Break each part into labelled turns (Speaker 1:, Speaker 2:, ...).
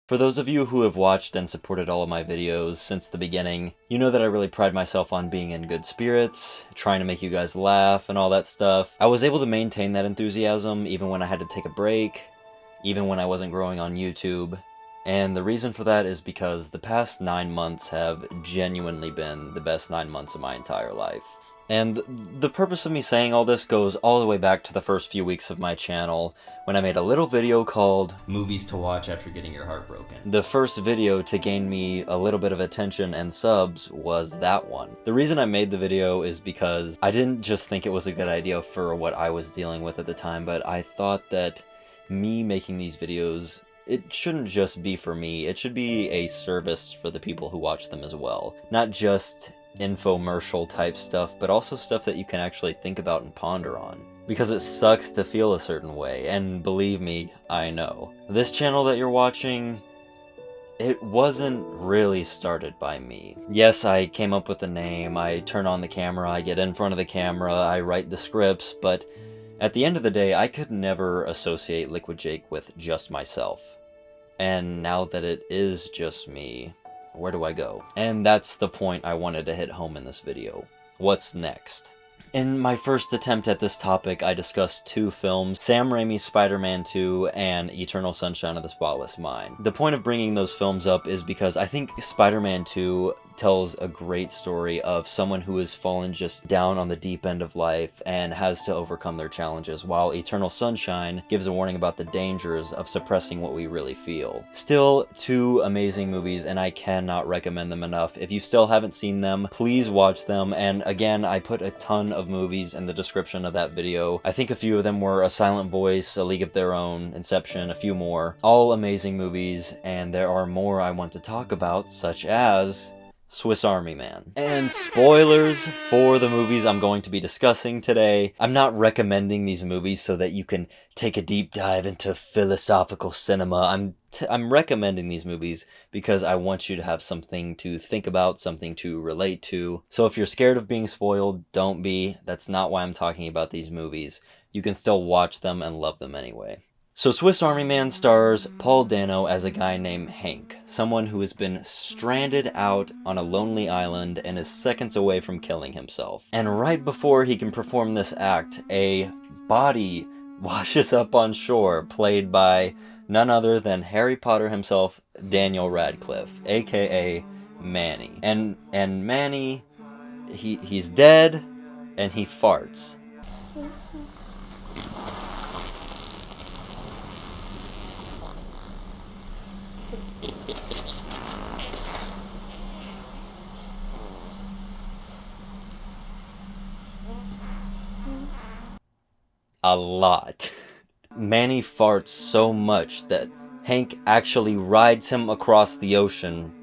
Speaker 1: For those of you who have watched and supported all of my videos since the beginning, you know that I really pride myself on being in good spirits, trying to make you guys laugh and all that stuff. I was able to maintain that enthusiasm even when I had to take a break, even when I wasn't growing on YouTube. And the reason for that is because the past 9 months have genuinely been the best 9 months of my entire life. And the purpose of me saying all this goes all the way back to the first few weeks of my channel, when I made a little video called Movies to Watch After Getting Your Heart Broken. The first video to gain me a little bit of attention and subs was that one. The reason I made the video is because I didn't just think it was a good idea for what I was dealing with at the time, but I thought that me making these videos, it shouldn't just be for me, it should be a service for the people who watch them as well. Not just infomercial type stuff, but also stuff that you can actually think about and ponder on. Because it sucks to feel a certain way, and believe me, I know. This channel that you're watching, it wasn't really started by me. Yes, I came up with the name, I turn on the camera, I get in front of the camera, I write the scripts, but at the end of the day, I could never associate Liquid Jake with just myself. And now that it is just me, where do I go? And that's the point I wanted to hit home in this video. What's next? In my first attempt at this topic, I discussed 2 films, Sam Raimi's Spider-Man 2 and Eternal Sunshine of the Spotless Mind. The point of bringing those films up is because I think Spider-Man 2 tells a great story of someone who has fallen just down on the deep end of life and has to overcome their challenges, while Eternal Sunshine gives a warning about the dangers of suppressing what we really feel. Still, 2 amazing movies, and I cannot recommend them enough. If you still haven't seen them, please watch them, and again, I put a ton of movies in the description of that video. I think a few of them were A Silent Voice, A League of Their Own, Inception, a few more. All amazing movies, and there are more I want to talk about, such as Swiss Army Man. And spoilers for the movies I'm going to be discussing today. I'm not recommending these movies so that you can take a deep dive into philosophical cinema. I'm recommending these movies because I want you to have something to think about, something to relate to. So if you're scared of being spoiled, don't be. That's not why I'm talking about these movies. You can still watch them and love them anyway. So Swiss Army Man stars Paul Dano as a guy named Hank, someone who has been stranded out on a lonely island and is seconds away from killing himself. And right before he can perform this act, a body washes up on shore, played by none other than Harry Potter himself, Daniel Radcliffe, aka Manny. And Manny, he's dead, and he farts. A lot. Manny farts so much that Hank actually rides him across the ocean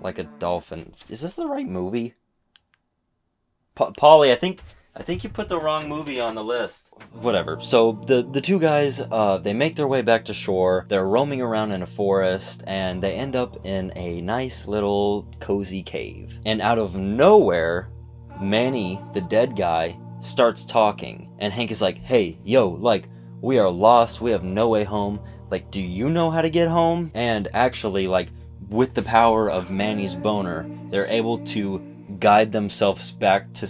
Speaker 1: like a dolphin. Is this the right movie? Polly, I think you put the wrong movie on the list. Whatever. So the 2 guys, they make their way back to shore. They're roaming around in a forest, and they end up in a nice little cozy cave. And out of nowhere, Manny, the dead guy, starts talking, and Hank is like, hey, yo, like, we are lost, we have no way home, like, do you know how to get home? And actually, like, with the power of Manny's boner, they're able to guide themselves back to...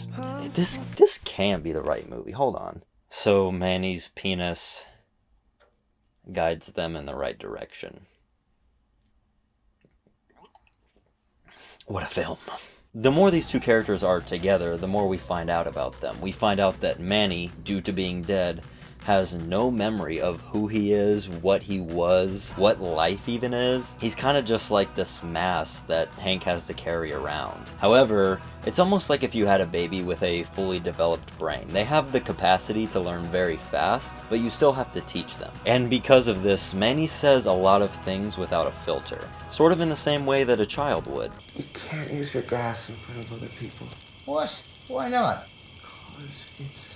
Speaker 1: This can't be the right movie, hold on. So Manny's penis guides them in the right direction. What a film. The more these 2 characters are together, the more we find out about them. We find out that Manny, due to being dead, has no memory of who he is, what he was, what life even is. He's kind of just like this mass that Hank has to carry around. However, it's almost like if you had a baby with a fully developed brain. They have the capacity to learn very fast, but you still have to teach them. And because of this, Manny says a lot of things without a filter, sort of in the same way that a child would.
Speaker 2: You can't use your gas in front of other people.
Speaker 3: What? Why not?
Speaker 2: Because it's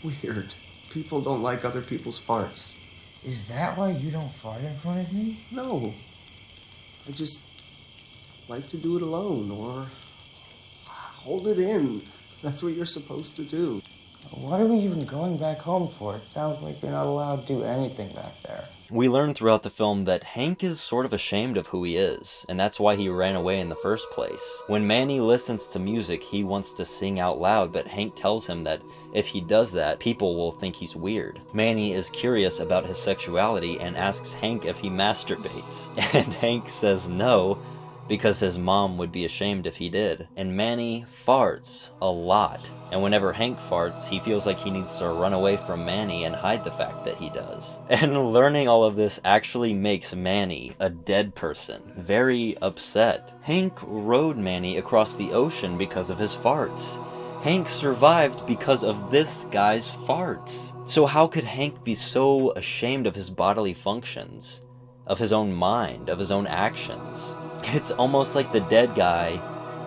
Speaker 2: weird. People don't like other people's farts.
Speaker 3: Is that why you don't fart in front of me?
Speaker 2: No. I just like to do it alone, or hold it in. That's what you're supposed to do.
Speaker 3: What are we even going back home for? It sounds like you're not allowed to do anything back there.
Speaker 1: We learn throughout the film that Hank is sort of ashamed of who he is, and that's why he ran away in the first place. When Manny listens to music, he wants to sing out loud, but Hank tells him that if he does that, people will think he's weird. Manny is curious about his sexuality and asks Hank if he masturbates, and Hank says no, because his mom would be ashamed if he did. And Manny farts a lot. And whenever Hank farts, he feels like he needs to run away from Manny and hide the fact that he does. And learning all of this actually makes Manny, a dead person, very upset. Hank rode Manny across the ocean because of his farts. Hank survived because of this guy's farts. So how could Hank be so ashamed of his bodily functions, of his own mind, of his own actions? It's almost like the dead guy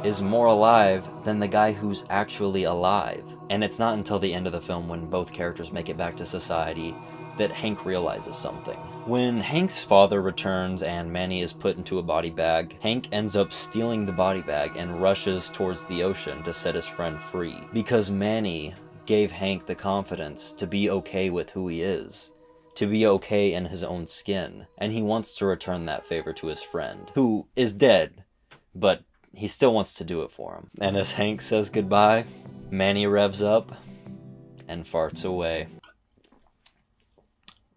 Speaker 1: is more alive than the guy who's actually alive. And it's not until the end of the film, when both characters make it back to society, that Hank realizes something. When Hank's father returns and Manny is put into a body bag, Hank ends up stealing the body bag and rushes towards the ocean to set his friend free. Because Manny gave Hank the confidence to be okay with who he is, to be okay in his own skin, and he wants to return that favor to his friend, who is dead, but he still wants to do it for him. And as Hank says goodbye, Manny revs up and farts away.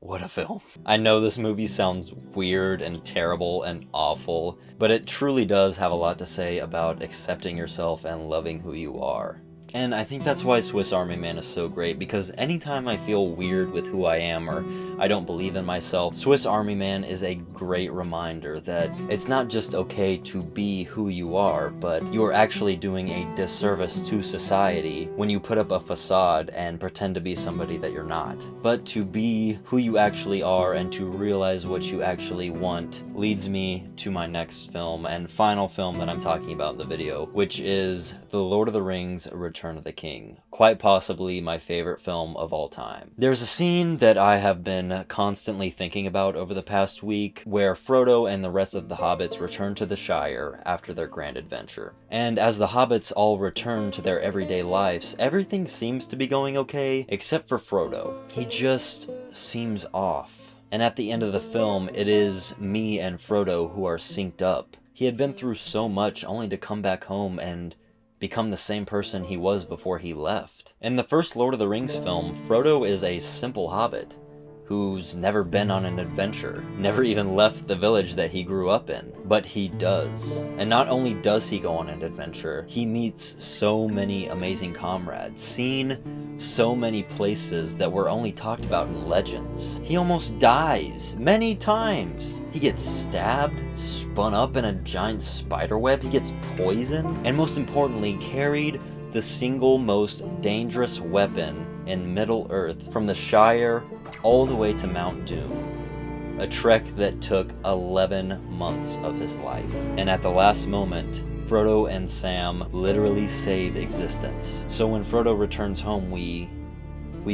Speaker 1: What a film. I know this movie sounds weird and terrible and awful, but it truly does have a lot to say about accepting yourself and loving who you are. And I think that's why Swiss Army Man is so great, because anytime I feel weird with who I am or I don't believe in myself, Swiss Army Man is a great reminder that it's not just okay to be who you are, but you're actually doing a disservice to society when you put up a facade and pretend to be somebody that you're not. But to be who you actually are and to realize what you actually want leads me to my next film and final film that I'm talking about in the video, which is The Lord of the Rings: Return of the King. Quite possibly my favorite film of all time. There's a scene that I have been constantly thinking about over the past week where Frodo and the rest of the hobbits return to the Shire after their grand adventure. And as the hobbits all return to their everyday lives, everything seems to be going okay, except for Frodo. He just seems off. And at the end of the film, it is me and Frodo who are synced up. He had been through so much only to come back home and become the same person he was before he left. In the first Lord of the Rings film, Frodo is a simple hobbit who's never been on an adventure, never even left the village that he grew up in. But he does. And not only does he go on an adventure, he meets so many amazing comrades, seen so many places that were only talked about in legends. He almost dies many times. He gets stabbed, spun up in a giant spider web, he gets poisoned, and most importantly, carried the single most dangerous weapon in Middle-earth from the Shire all the way to Mount Doom. A trek that took 11 months of his life. And at the last moment, Frodo and Sam literally save existence. So when Frodo returns home, we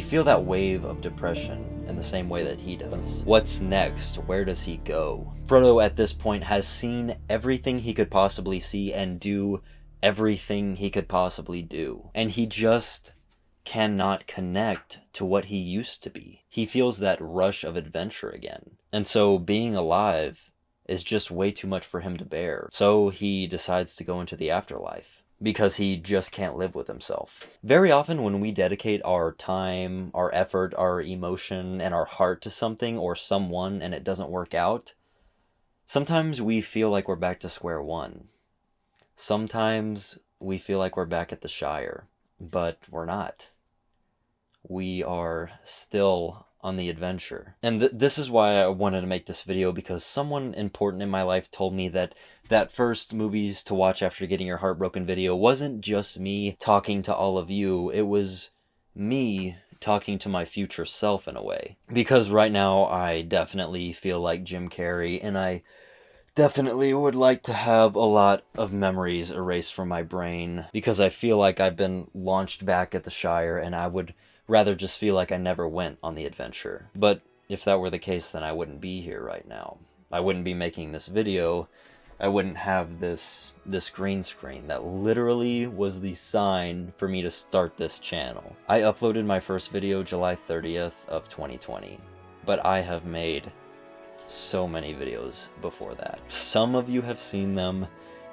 Speaker 1: feel that wave of depression in the same way that he does. What's next? Where does he go? Frodo at this point has seen everything he could possibly see and do everything he could possibly do. And he just cannot connect to what he used to be. He feels that rush of adventure again. And so being alive is just way too much for him to bear. So he decides to go into the afterlife because he just can't live with himself. Very often when we dedicate our time, our effort, our emotion, and our heart to something or someone and it doesn't work out, sometimes we feel like we're back to square one. Sometimes we feel like we're back at the Shire, but we're not. We are still on the adventure. And this is why I wanted to make this video, because someone important in my life told me that that first movies to watch after getting your heart broken video wasn't just me talking to all of you, it was me talking to my future self in a way. Because right now I definitely feel like Jim Carrey, and I definitely would like to have a lot of memories erased from my brain, because I feel like I've been launched back at the Shire, and I would rather just feel like I never went on the adventure. But if that were the case, then I wouldn't be here right now. I wouldn't be making this video, I wouldn't have this green screen that literally was the sign for me to start this channel. I uploaded my first video July 30th of 2020, but I have made so many videos before that. Some of you have seen them,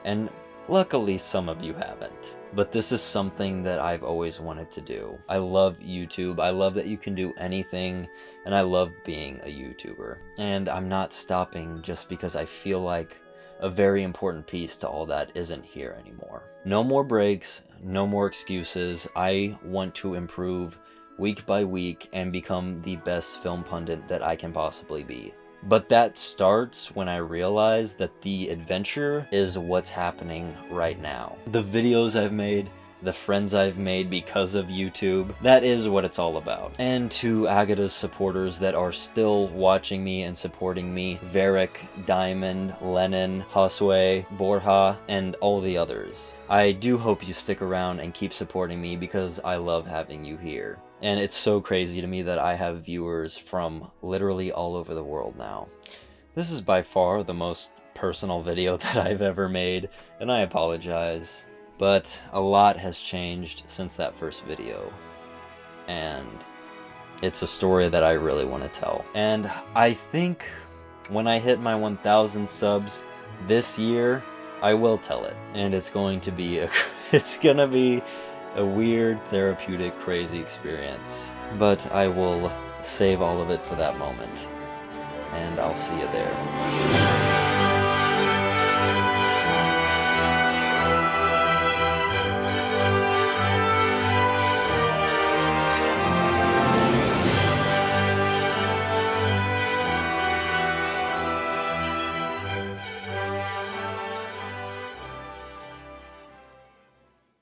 Speaker 1: and luckily some of you haven't. But this is something that I've always wanted to do. I love YouTube, I love that you can do anything, and I love being a YouTuber. And I'm not stopping just because I feel like a very important piece to all that isn't here anymore. No more breaks, no more excuses. I want to improve week by week and become the best film pundit that I can possibly be. But that starts when I realize that the adventure is what's happening right now. The videos I've made, the friends I've made because of YouTube, that is what it's all about. And to Agata's supporters that are still watching me and supporting me, Varric, Diamond, Lennon, Josue, Borja, and all the others. I do hope you stick around and keep supporting me because I love having you here. And it's so crazy to me that I have viewers from literally all over the world now. This is by far the most personal video that I've ever made, and I apologize. But a lot has changed since that first video, and it's a story that I really want to tell. And I think when I hit my 1,000 subs this year, I will tell it. And it's going to be a weird, therapeutic, crazy experience. But I will save all of it for that moment. And I'll see you there.